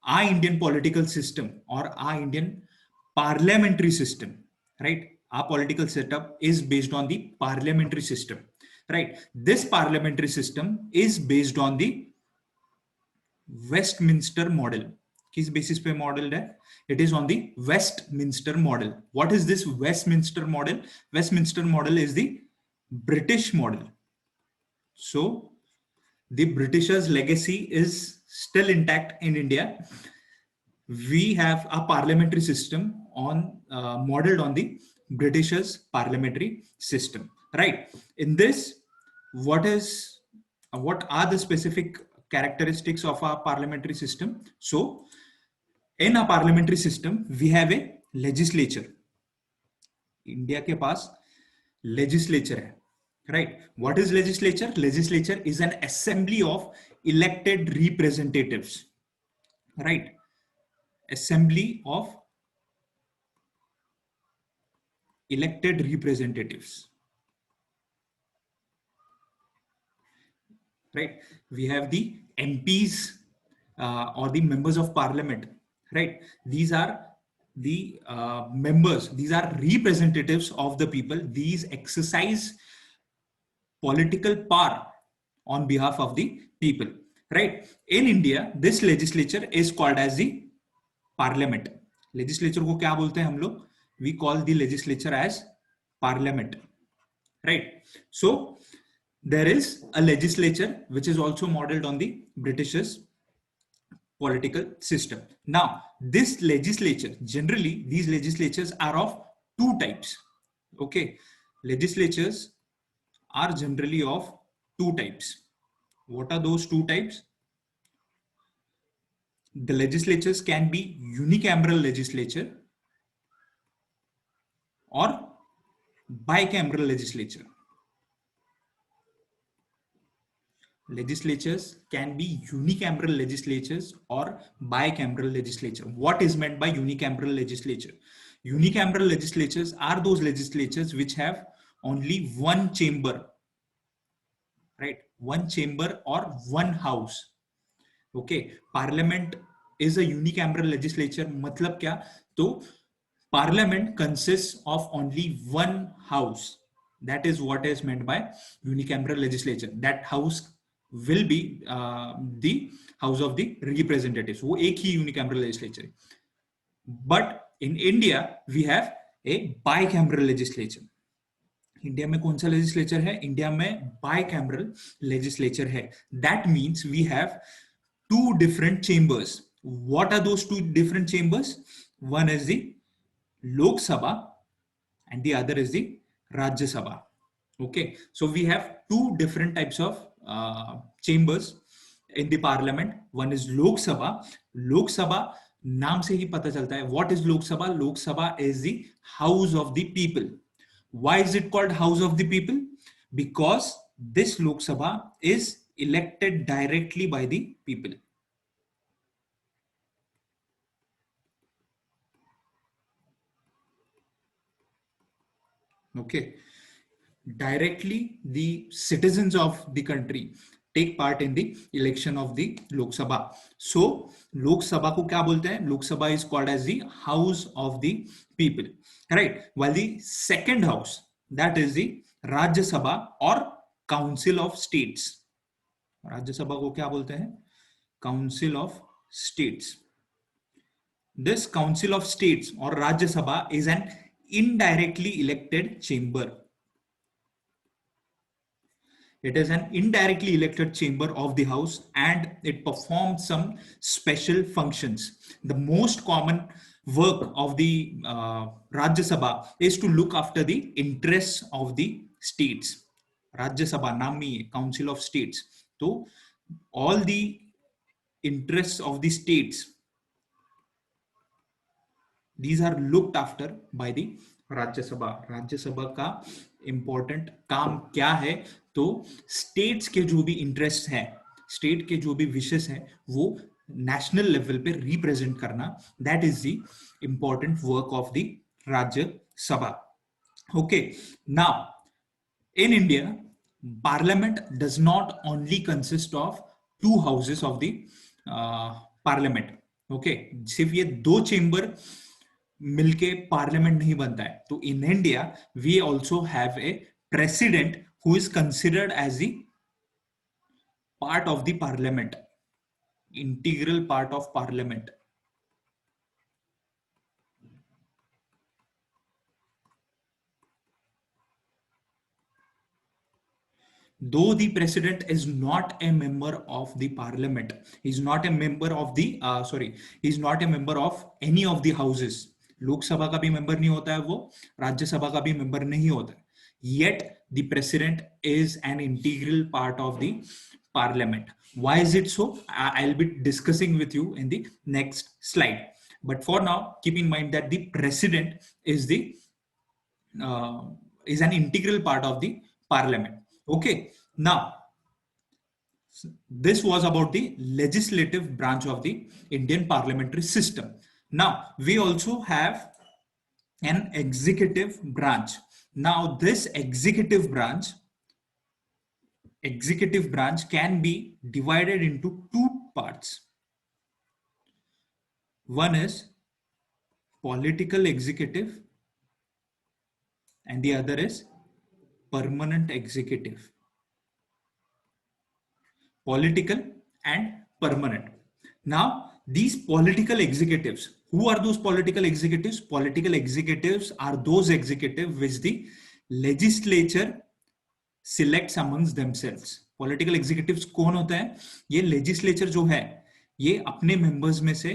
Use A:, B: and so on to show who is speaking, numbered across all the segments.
A: our Indian political system or our Indian parliamentary system, right? Our political setup is based on the parliamentary system, right? This parliamentary system is based on the Westminster model. किस basis पे modeled है? It is on the Westminster model. What is this Westminster model? Westminster model is the British model. So the Britishers' legacy is still intact in India. We have a parliamentary system on modeled on the Britishers' parliamentary system, right? In this, what are the specific characteristics of our parliamentary system? So, in a parliamentary system, we have a legislature. India के पास legislature है, right? What is legislature? Legislature is an assembly of elected representatives, right? Assembly of elected representatives, right? We have the MPs or the members of parliament, right? These are the members, these are representatives of the people. These exercise political power on behalf of the people, right? In India, this legislature is called as the parliament. Legislature को क्या बोलते हैं हम लोग? We call the legislature as parliament, right? So there is a legislature which is also modeled on the British's political system. Now, this legislature, generally, these legislatures are of two types. Okay, legislatures are generally of two types. What are those two types? The legislatures can be unicameral legislature or bicameral legislature. Legislatures can be unicameral legislatures or bicameral legislature. What is meant by unicameral legislature? Unicameral legislatures are those legislatures which have only one chamber, right? One chamber or one house. Okay, parliament is a unicameral legislature. मतलब क्या? तो parliament consists of only one house. That is what is meant by unicameral legislature. That house will be the House of the Representatives. वो एक ही unicameral legislature. But in India, we have a bicameral legislature. India में कौन सा legislature है? India में bicameral legislature है. That means we have two different chambers. What are those two different chambers? One is the Lok Sabha and the other is the Rajya Sabha. Okay, so we have two different types of chambers in the parliament. One is Lok Sabha. Lok Sabha नाम से ही पता चलता है. What is Lok Sabha? Lok Sabha is the house of the people. Why is it called house of the people? Because this Lok Sabha is elected directly by the people. Okay, directly the citizens of the country take part in the election of the Lok Sabha. So Lok Sabha को क्या बोलते हैं? Lok Sabha is called as the house of the people, right? While the second house, that is the Rajya Sabha or Council of States. Rajya Sabha को क्या बोलते हैं? Council of States. This Council of States or Rajya Sabha is an indirectly elected chamber. It is an indirectly elected chamber of the house and it performs some special functions. The most common work of the Rajya Sabha is to look after the interests of the states. Rajya Sabha नाम ही है, Council of States. So all the interests of the states, these are looked after by the Rajya Sabha. Rajya Sabha का important काम क्या है? तो states के जो भी इंटरेस्ट है, स्टेट के जो भी विशेष है, वो नेशनल लेवल पे रिप्रेजेंट करना, that is the important work of the राज्य सभा. Okay, now in India parliament does not only consist of two houses of the parliament. Okay, सिर्फ ये दो चेंबर मिलके पार्लियामेंट नहीं बनता है. तो in India we also have a president who is considered as the part of the parliament, integral part of parliament. Though the president is not a member of the parliament, he's not a member of the he's not a member of any of the houses. Lok Sabha का भी member नहीं होता है वो, राज्यसभा का भी member नहीं होता है. Yet the president is an integral part of the parliament. Why is it so? I'll be discussing with you in the next slide. But for now, keep in mind that the president is the is an integral part of the parliament. Okay, now this was about the legislative branch of the Indian parliamentary system. Now we also have an executive branch. Now this executive branch can be divided into two parts. One is political executive and the other is permanent executive. Political and permanent. Now these political executives, who are those political executives? Political executives are those executives which the legislature selects amongst themselves. Political executives कौन होते हैं? ये legislature जो है ये अपने members में से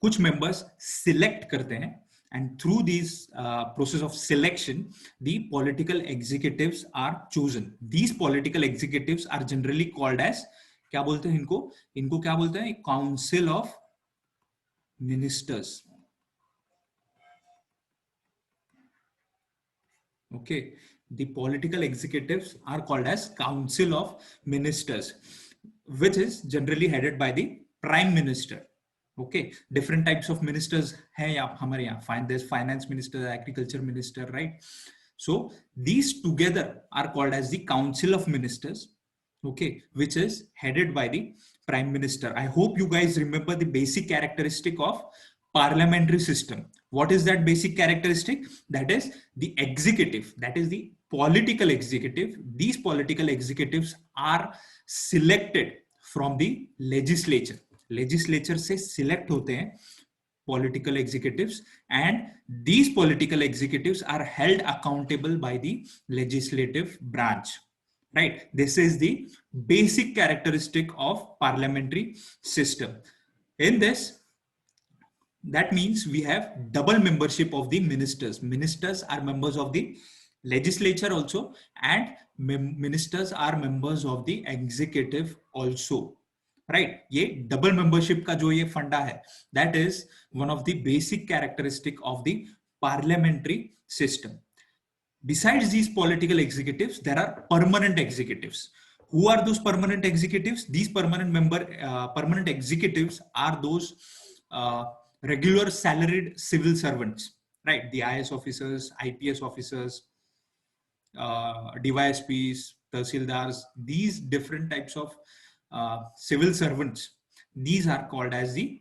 A: कुछ members select करते हैं, and through this process of selection the political executives are chosen. These political executives are generally called as, क्या बोलते हैं इनको क्या बोलते हैं? Council of Ministers. Okay, the political executives are called as Council of Ministers, which is generally headed by the Prime Minister. Okay, different types of ministers हैं हमारे यहाँ. There's finance minister, agriculture minister, right? So these together are called as the Council of Ministers. Okay, which is headed by the Prime Minister. I hope you guys remember the basic characteristic of parliamentary system. What is that basic characteristic? That is the executive, that is the political executive. These political executives are selected from the legislature. Legislature से select होते हैं political executives, and these political executives are held accountable by the legislative branch. Right? This is the basic characteristic of parliamentary system. In this, that means we have double membership of the ministers. Ministers are members of the legislature also, and ministers are members of the executive also. Right? ये double membership का जो ये फंडा है, that is one of the basic characteristic of the parliamentary system. Besides these political executives, there are permanent executives. Who are those permanent executives? These permanent executives are those regular salaried civil servants, right? The IS officers, IPS officers, DYSPs, Tahsildars, these different types of civil servants, these are called as the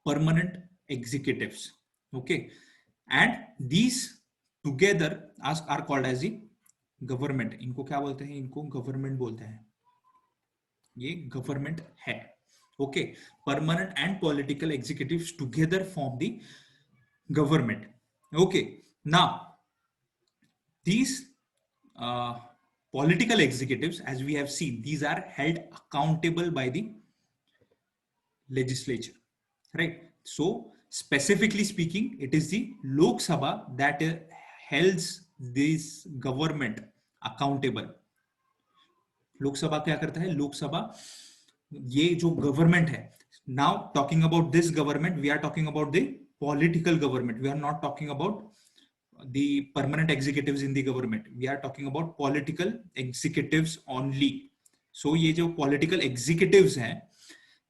A: permanent executives. Okay, and these together are called as the government. इनको क्या बोलते हैं? इनको government बोलते हैं. ये government है. Okay, permanent and political executives together form the government. Okay, now these political executives, as we have seen, these are held accountable by the legislature, right? So specifically speaking, it is the Lok Sabha that holds this government accountable. Lok Sabha क्या करता है? Lok Sabha ये जो government है, now talking about this government, we are talking about the political government. We are not talking about the permanent executives in the government. We are talking about political executives only. So ये जो political executives हैं,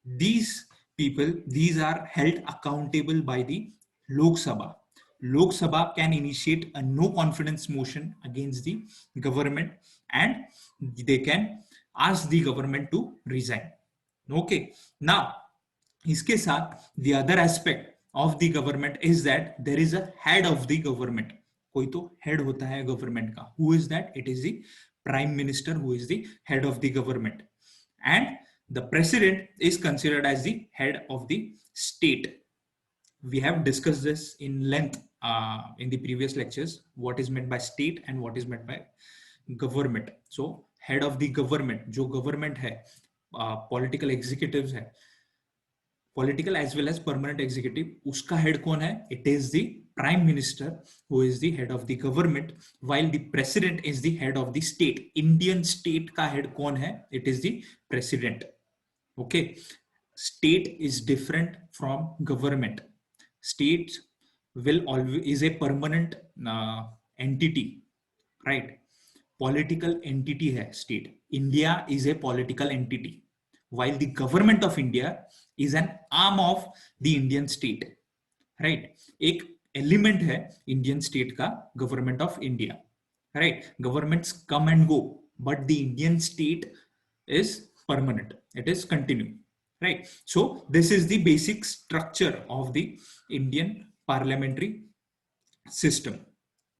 A: these people, these are held accountable by the Lok Sabha. Lok Sabha can initiate a no confidence motion against the government, and they can ask the government to resign. Okay, now इसके साथ the other aspect of the government is that there is a head of the government. कोई तो head होता है government का. Who is that? It is the prime minister who is the head of the government. And the president is considered as the head of the state. We have discussed this in length in the previous lectures, what is meant by state and what is meant by government. So head of the government, जो government है, political executives है, political as well as permanent executive, उसका head कौन है? It is the prime minister who is the head of the government, while the president is the head of the state. Indian state का head कौन है? It is the president. Okay, state is different from government. State will always is a permanent entity, right? Political entity है state. India is a political entity, while the government of India is an arm of the Indian state, right? एक element है Indian state का government of India, right? Governments come and go, but the Indian state is permanent. It is continue, right? So this is the basic structure of the Indian parliamentary system.